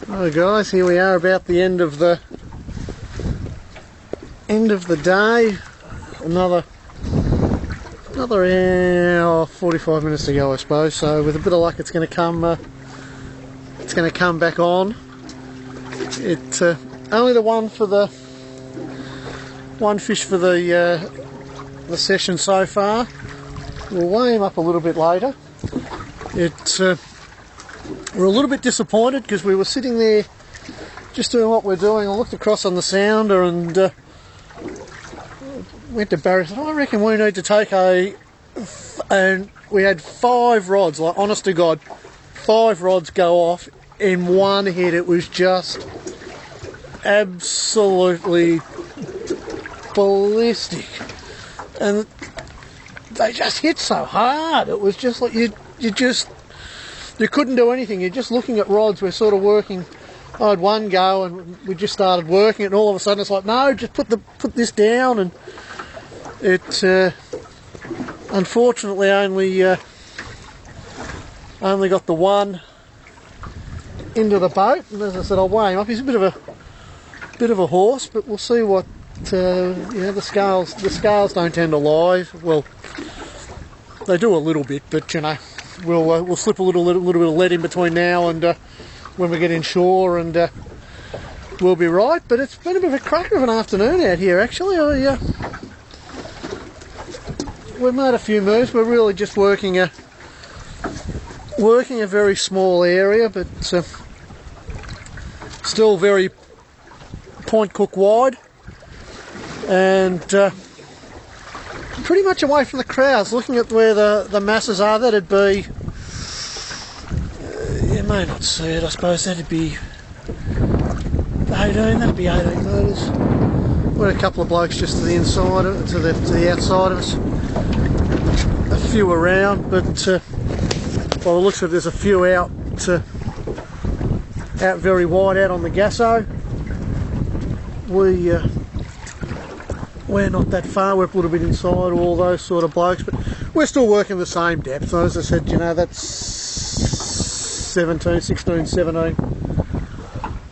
Hello guys, here we are about the end of the day. Another hour, 45 minutes to go, I suppose. So with a bit of luck, it's going to come back on. It only the one fish for the session so far. We'll weigh him up a little bit later. We're a little bit disappointed because we were sitting there just doing what we're doing. I looked across on the sounder and went to Barry and said, I reckon we need to take and we had 5 rods, like honest to God, 5 rods go off in one hit. It was just absolutely ballistic. And they just hit so hard. It was just like you couldn't do anything. You're just looking at rods. We're sort of working. I had one go and we just started working it, and all of a sudden it's like, no, just put this down. And it unfortunately only got the one into the boat. And as I said, I'll weigh him up. He's a bit of a horse, but we'll see what. The scales don't tend to lie. Well, they do a little bit, but we'll slip a little bit of lead in between now and when we get inshore, and we'll be right. But it's been a bit of a cracker of an afternoon out here, actually. We've made a few moves. We're really just working a very small area, but still very point cook wide, and pretty much away from the crowds. Looking at where the masses are, that'd be, you may not see it, I suppose that'd be 18 metres. We're a couple of blokes just to the inside, to the outside of us. A few around, but by the looks of it, there's a few out very wide out on the Gasso. We're not that far. We're a little bit inside all those sort of blokes, but we're still working the same depth. As I said, that's 16, 17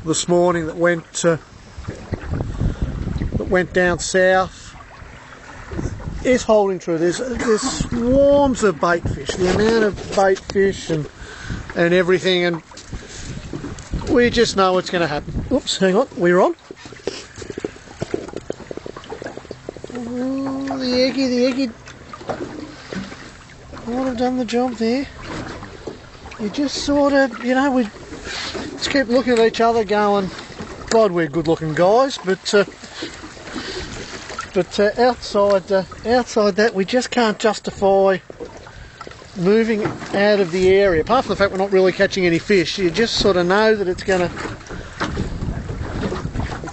this morning that went down south. Is holding true. There's swarms of bait fish. The amount of bait fish and everything, and we just know it's going to happen. Oops, hang on, we're on. Oh, the eggy might have done the job there. You just sort of, we just keep looking at each other going, God, we're good looking guys, but outside that, we just can't justify moving out of the area. Apart from the fact we're not really catching any fish, you just sort of know that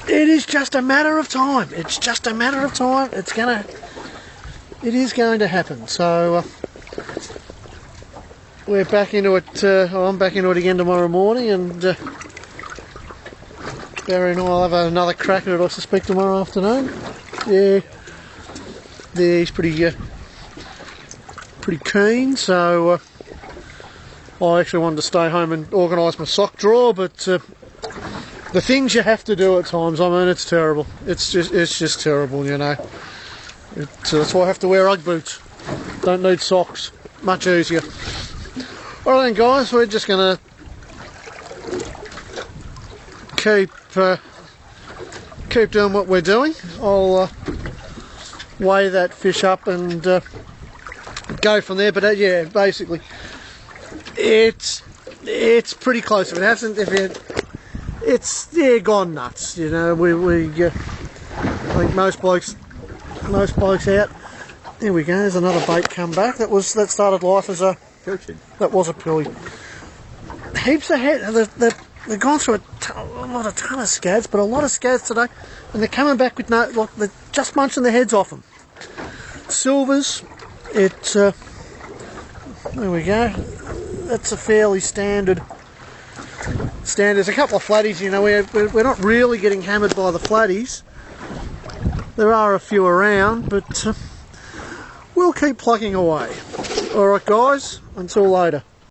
it is just a matter of time. It's just a matter of time. It is going to happen. So we're back into it. I'm back into it again tomorrow morning, and Barry and I'll have another crack at it, I suspect, tomorrow afternoon. Yeah, he's pretty keen. So I actually wanted to stay home and organise my sock drawer, but the things you have to do at times, I mean, it's terrible. It's just terrible, That's why I have to wear Ugg boots. Don't need socks. Much easier. Alright then, guys, we're just going to keep doing what we're doing. I'll weigh that fish up and go from there. But yeah, basically, it's pretty close. It's gone nuts. I think most blokes out. There we go. There's another bait come back. That started life as a pilchard. That was a pilly. Heaps of head. They've gone through a ton of scads, but a lot of scads today, and they're coming back with they're just munching the heads off them. Silvers. There we go. That's a fairly standard. There's a couple of flatties, we're not really getting hammered by the flatties. There are a few around, but we'll keep plugging away. Alright guys, until later.